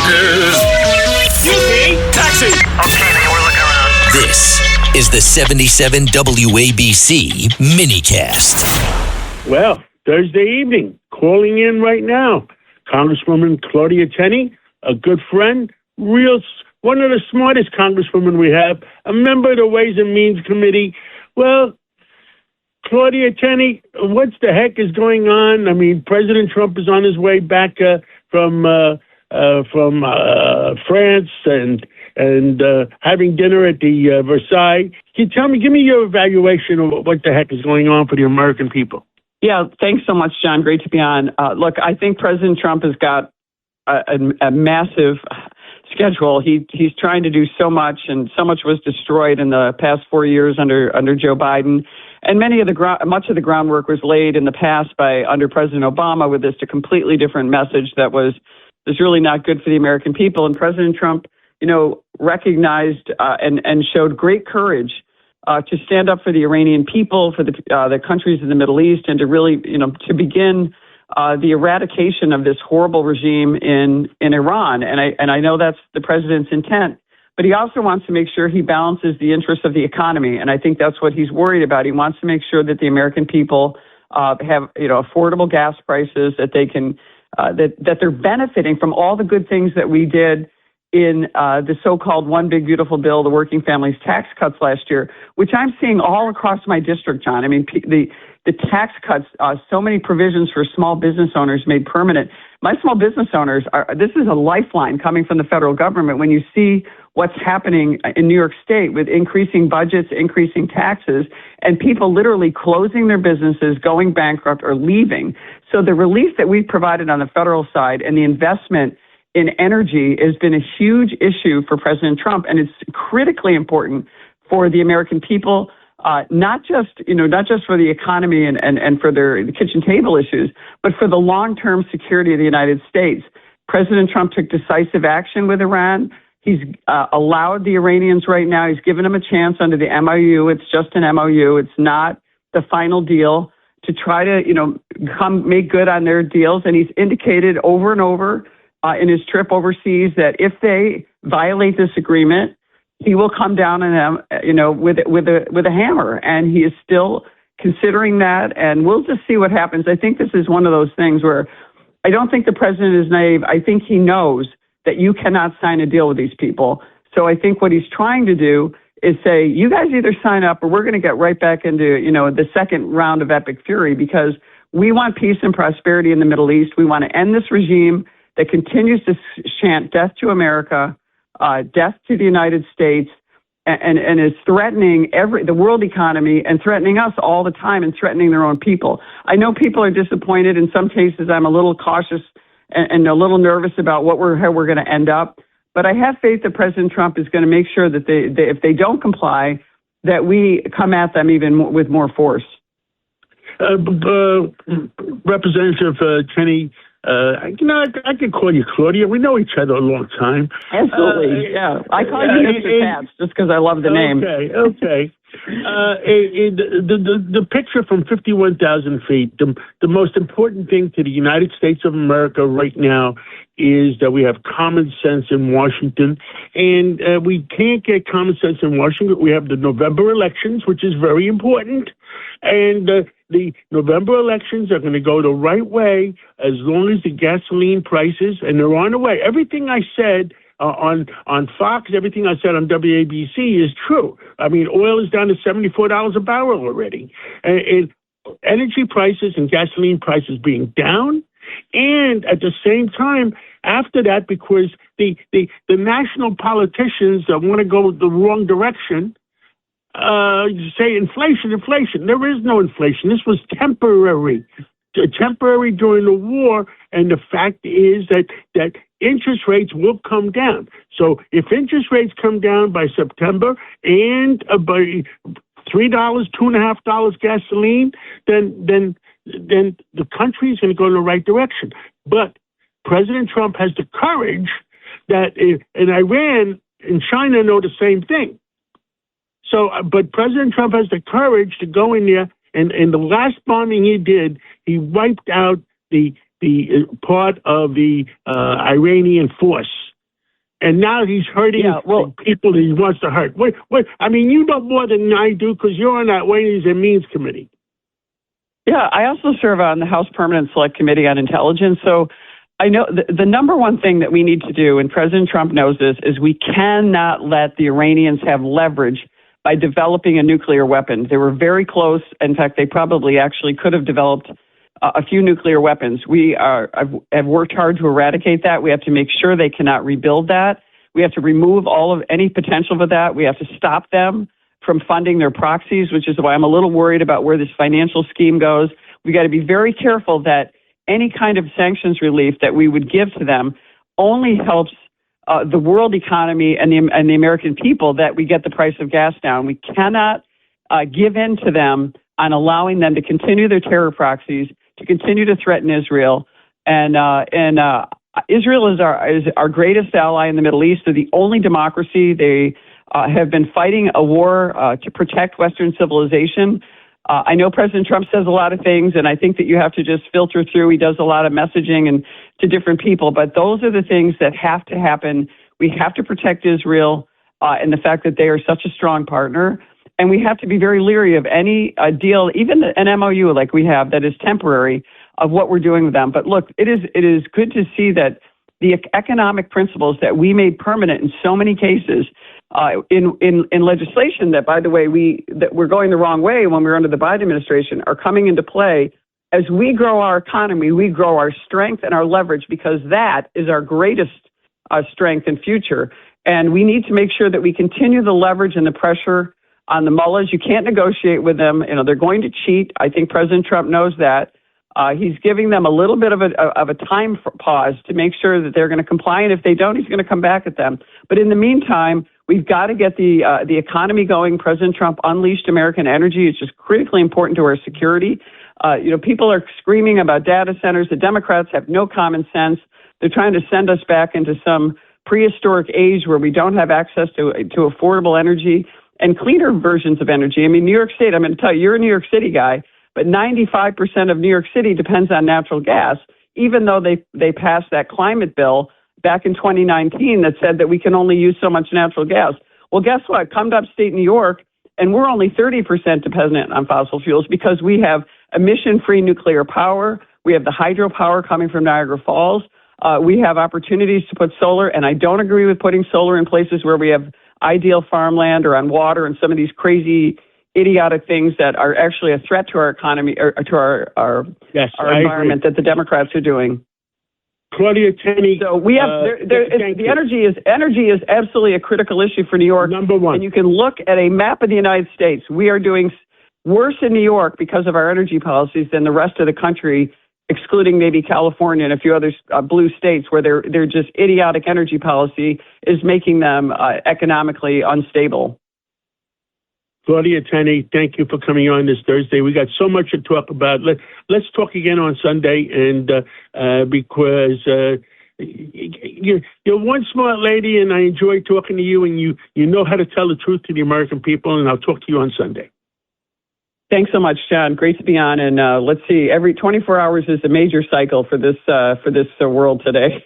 Excuse me, taxi. Okay, man, we're looking around. This is the 77 WABC minicast. Well, Thursday evening, calling in right now, Congresswoman Claudia Tenney, a good friend, one of the smartest congresswomen we have, a member of the Ways and Means Committee. Well, Claudia Tenney, what the heck is going on? I mean, President Trump is on his way back from France and having dinner at the Versailles. Can you give me your evaluation of what the heck is going on for the American people? Yeah, thanks so much, John. Great to be on. Look, I think President Trump has got a massive schedule. He's trying to do so much, and so much was destroyed in the past 4 years under Joe Biden. And much of the groundwork was laid in the past under President Obama with this a completely different message that was really not good for the American people. And President Trump, recognized and showed great courage to stand up for the Iranian people, for the countries in the Middle East, and to really, to begin the eradication of this horrible regime in Iran. And I know that's the president's intent. But he also wants to make sure he balances the interests of the economy, and I think that's what he's worried about. He wants to make sure that the American people have, affordable gas prices, that they can, that they're benefiting from all the good things that we did in the so-called One Big Beautiful Bill, the working families tax cuts last year, which I'm seeing all across my district, John. I mean, the tax cuts, so many provisions for small business owners made permanent. My small business owners this is a lifeline coming from the federal government. When you see what's happening in New York State with increasing budgets, increasing taxes, and people literally closing their businesses, going bankrupt, or leaving. So the relief that we've provided on the federal side and the investment in energy has been a huge issue for President Trump, and it's critically important for the American people, not just for the economy and for their kitchen table issues, but for the long-term security of the United States. President Trump took decisive action with Iran. He's allowed the Iranians right now. He's given them a chance under the MOU. It's just an MOU. It's not the final deal, to try to, come make good on their deals. And he's indicated over and over in his trip overseas that if they violate this agreement, he will come down on them, with a hammer. And he is still considering that. And we'll just see what happens. I think this is one of those things where I don't think the president is naive. I think he knows that you cannot sign a deal with these people. So I think what he's trying to do is say, you guys either sign up or we're going to get right back into, the second round of epic fury, because we want peace and prosperity in the Middle East. We want to end this regime that continues to chant death to America, death to the United States, and is threatening the world economy and threatening us all the time and threatening their own people. I know people are disappointed. In some cases, I'm a little cautious and a little nervous about how we're going to end up. But I have faith that President Trump is going to make sure that if they don't comply, that we come at them even with more force. Representative Tenney, I could call you Claudia. We know each other a long time. Absolutely, yeah. I call you Mr. Katz just because I love the name. Okay. The picture from 51,000 feet, the most important thing to the United States of America right now is that we have common sense in Washington, and we can't get common sense in Washington. We have the November elections, which is very important, and the November elections are going to go the right way as long as the gasoline prices, and they're on the way. Everything I said on Fox, everything I said on WABC is true. I mean, oil is down to $74 a barrel already. And energy prices and gasoline prices being down. And at the same time, after that, because the national politicians that want to go the wrong direction, say inflation. There is no inflation. This was temporary during the war. And the fact is that interest rates will come down. So if interest rates come down by September and by $3, $2.50 gasoline, then the country is going to go in the right direction. But President Trump has the courage that in Iran and China know the same thing. So, but President Trump has the courage to go in there, and in the last bombing he did, he wiped out the part of the Iranian force. and now he's hurting the people that he wants to hurt. I mean, you know more than I do because you're on that Ways and Means Committee. Yeah, I also serve on the House Permanent Select Committee on Intelligence. So I know the number one thing that we need to do, and President Trump knows this, is we cannot let the Iranians have leverage by developing a nuclear weapon. They were very close. In fact, they probably actually could have developed a few nuclear weapons. We have worked hard to eradicate that. We have to make sure they cannot rebuild that. We have to remove all of any potential for that. We have to stop them from funding their proxies, which is why I'm a little worried about where this financial scheme goes. We got to be very careful that any kind of sanctions relief that we would give to them only helps the world economy and the American people, that we get the price of gas down. We cannot give in to them on allowing them to continue their terror proxies, to continue to threaten Israel. And Israel is our greatest ally in the Middle East. They're the only democracy. They have been fighting a war to protect Western civilization. I know President Trump says a lot of things, and I think that you have to just filter through. He does a lot of messaging and to different people, but those are the things that have to happen. We have to protect Israel and the fact that they are such a strong partner, and we have to be very leery of any deal, even an MOU like we have that is temporary, of what we're doing with them. But look, it is good to see that the economic principles that we made permanent in so many cases in legislation that, by the way, that we're going the wrong way when we were under the Biden administration, are coming into play. As we grow our economy, we grow our strength and our leverage, because that is our greatest strength and future. And we need to make sure that we continue the leverage and the pressure on the mullahs. You can't negotiate with them. You know, they're going to cheat. I think President Trump knows that. He's giving them a little bit of a time pause to make sure that they're going to comply. And if they don't, he's going to come back at them. But in the meantime, we've got to get the economy going. President Trump unleashed American energy. It's just critically important to our security. People are screaming about data centers. The Democrats have no common sense. They're trying to send us back into some prehistoric age where we don't have access to affordable energy and cleaner versions of energy. I mean, New York State, I'm going to tell you, you're a New York City guy, but 95% of New York City depends on natural gas, even though they passed that climate bill back in 2019 that said that we can only use so much natural gas. Well, guess what? Come to upstate New York, and we're only 30% dependent on fossil fuels because we have emission-free nuclear power. We have the hydropower coming from Niagara Falls. We have opportunities to put solar, and I don't agree with putting solar in places where we have ideal farmland or on water and some of these crazy, idiotic things that are actually a threat to our economy or to our environment that the Democrats are doing. Claudia, Tenney. So we have the energy is absolutely a critical issue for New York. Number one. And you can look at a map of the United States. We are doing worse in New York because of our energy policies than the rest of the country, excluding maybe California and a few other blue states where they're just idiotic energy policy is making them economically unstable. Claudia, Tenney, thank you for coming on this Thursday. We got so much to talk about. Let's talk again on Sunday, and because you're one smart lady, and I enjoy talking to you, and you know how to tell the truth to the American people, and I'll talk to you on Sunday. Thanks so much, John. Great to be on, and let's see. Every 24 hours is a major cycle for this world today.